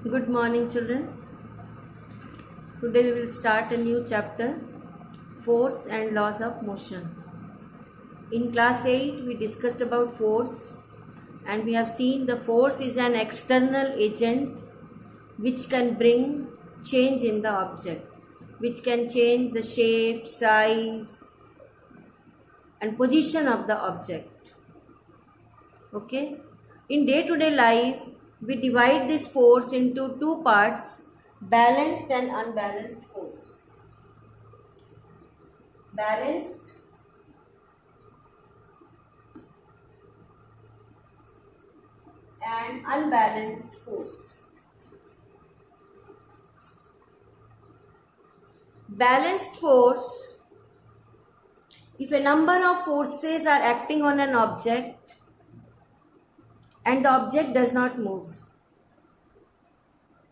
Good morning, children. Today we will start a new chapter, Force and Laws of Motion. In class 8, we discussed about force and we have seen the force is an external agent which can bring change in the object, which can change the shape, size and position of the object. Okay? In day-to-day life, we divide this force into two parts, balanced and unbalanced force. Balanced and unbalanced force. Balanced force, if a number of forces are acting on an object and the object does not move,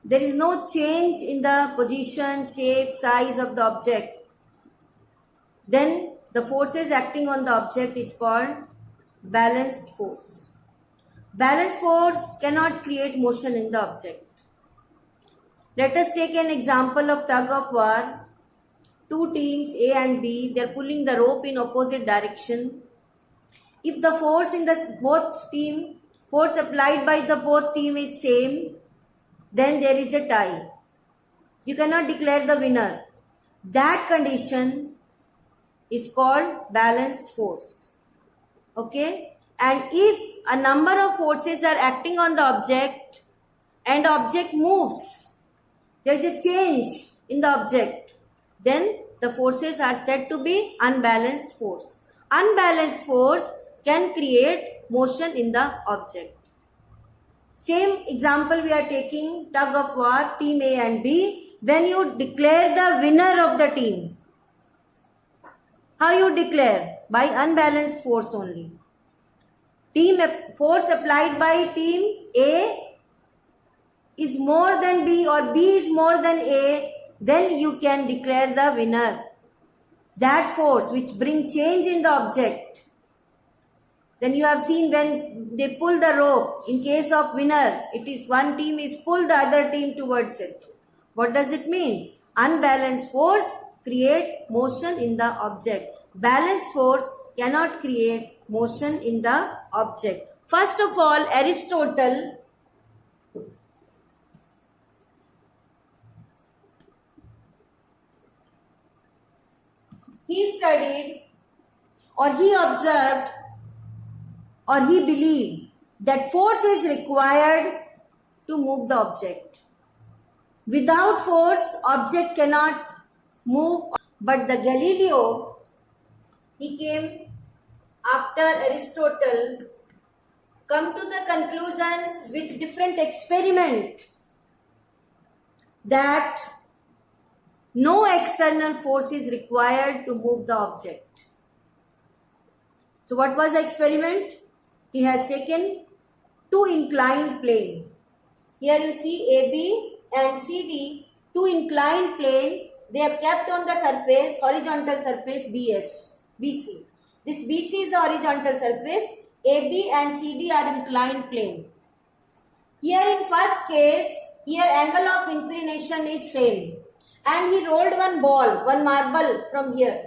there is no change in the position, shape, size of the object, then the forces acting on the object is called balanced force. Balanced force cannot create motion in the object. Let us take an example of tug of war. Two teams A and B, they are pulling the rope in opposite direction. If the force in the force applied by the both team is same, then there is a tie. You cannot declare the winner. That condition is called balanced force. Okay? And if a number of forces are acting on the object and the object moves, there is a change in the object, then the forces are said to be unbalanced force. Unbalanced force can create motion in the object. Same example we are taking, tug of war, team A and B. When you declare the winner of the team, how you declare? By unbalanced force only. Force applied by team A is more than B or B is more than A, then you can declare the winner. That force which brings change in the object. Then you have seen when they pull the rope, in case of winner, it is one team is pull the other team towards it. What does it mean? Unbalanced force create motion in the object. Balanced force cannot create motion in the object. First of all, Aristotle he studied or he observed or he believed that force is required to move the object. Without force, object cannot move. But the Galileo, he came after Aristotle, come to the conclusion with different experiment that no external force is required to move the object. So what was the experiment? He has taken two inclined plane. Here you see AB and CD, two inclined plane. They have kept on the surface, horizontal surface BC. This BC is the horizontal surface. AB and CD are inclined plane. Here in first case, here angle of inclination is same. And he rolled one ball, one marble from here.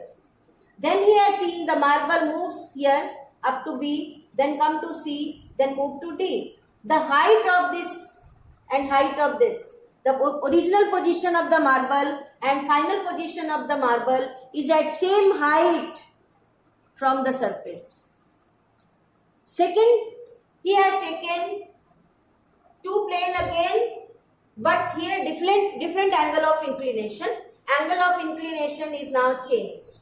Then he has seen the marble moves here up to B, then come to C, then move to D. The height of this and height of this, the original position of the marble and final position of the marble is at same height from the surface. Second, he has taken two plane again, but here different angle of inclination. Angle of inclination is now changed.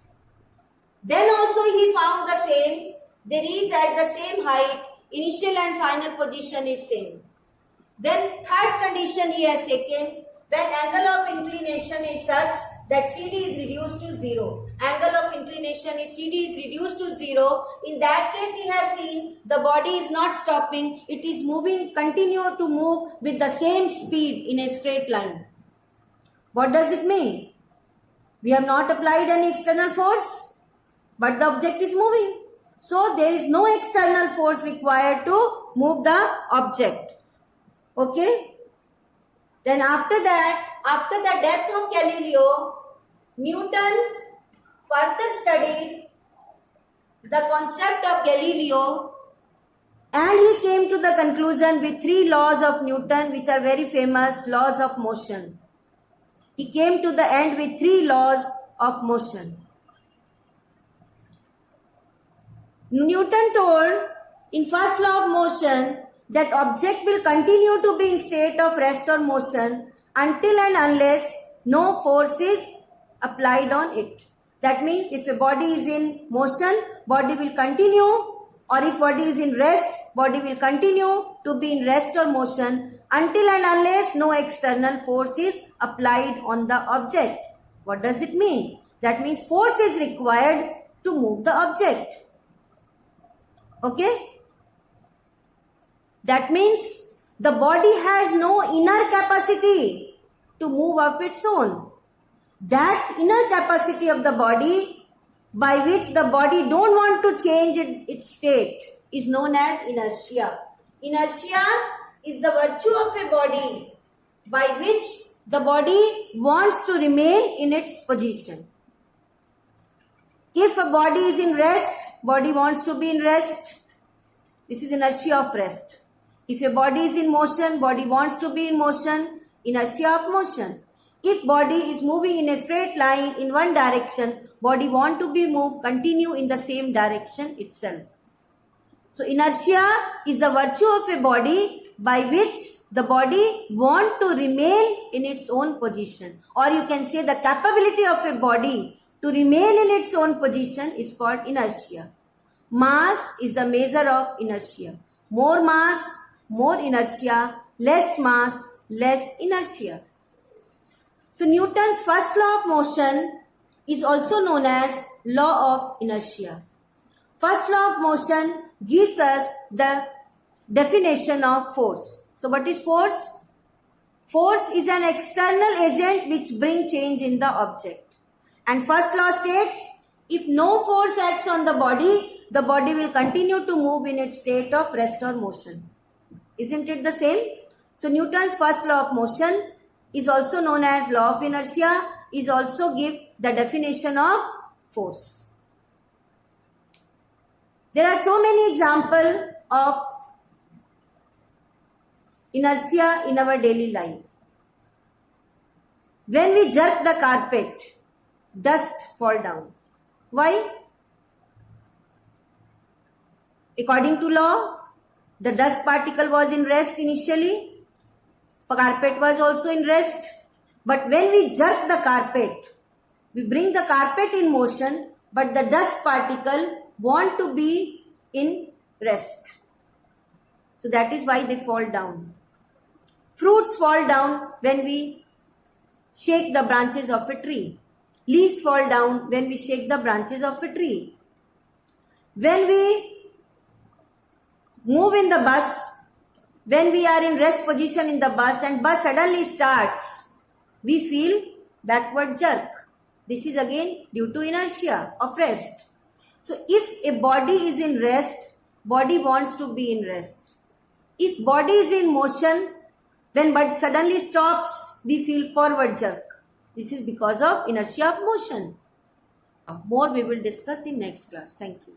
Then also he found the same. They reach at the same height. Initial and final position is same. Then third condition he has taken, when angle of inclination is such that CD is reduced to 0. Angle of inclination is CD is reduced to 0. In that case he has seen the body is not stopping. It is moving, continue to move with the same speed in a straight line. What does it mean? We have not applied any external force, but the object is moving. So there is no external force required to move the object. Okay. Then after that, after the death of Galileo, Newton further studied the concept of Galileo, and he came to the conclusion with 3 laws of Newton, which are very famous, laws of motion. He came to the end with 3 laws of motion. Newton told in first law of motion that object will continue to be in state of rest or motion until and unless no force is applied on it. That means if a body is in motion, body will continue, or if body is in rest, body will continue to be in rest or motion until and unless no external force is applied on the object. What does it mean? That means force is required to move the object. Okay? That means the body has no inner capacity to move of its own. That inner capacity of the body by which the body don't want to change its state is known as inertia. Inertia is the virtue of a body by which the body wants to remain in its position. If a body is in rest, body wants to be in rest. This is inertia of rest. If a body is in motion, body wants to be in motion, inertia of motion. If body is moving in a straight line in one direction, body want to be moved, continue in the same direction itself. So inertia is the virtue of a body by which the body want to remain in its own position. Or you can say the capability of a body to remain in its own position is called inertia. Mass is the measure of inertia. More mass, more inertia, less mass, less inertia. So Newton's first law of motion is also known as law of inertia. First law of motion gives us the definition of force. So what is force? Force is an external agent which brings change in the object. And first law states, if no force acts on the body will continue to move in its state of rest or motion. Isn't it the same? So Newton's first law of motion is also known as law of inertia, is also give the definition of force. There are so many examples of inertia in our daily life. When we jerk the carpet, dust fall down. Why? According to law, the dust particle was in rest initially. Carpet was also in rest. But when we jerk the carpet, we bring the carpet in motion, but the dust particle want to be in rest. So that is why they fall down. Fruits fall down when we shake the branches of a tree. Leaves fall down when we shake the branches of a tree. When we move in the bus, when we are in rest position in the bus and bus suddenly starts, we feel backward jerk. This is again due to inertia of rest. So if a body is in rest, body wants to be in rest. If body is in motion, when body suddenly stops, we feel forward jerk. This is because of inertia of motion. More we will discuss in next class. Thank you.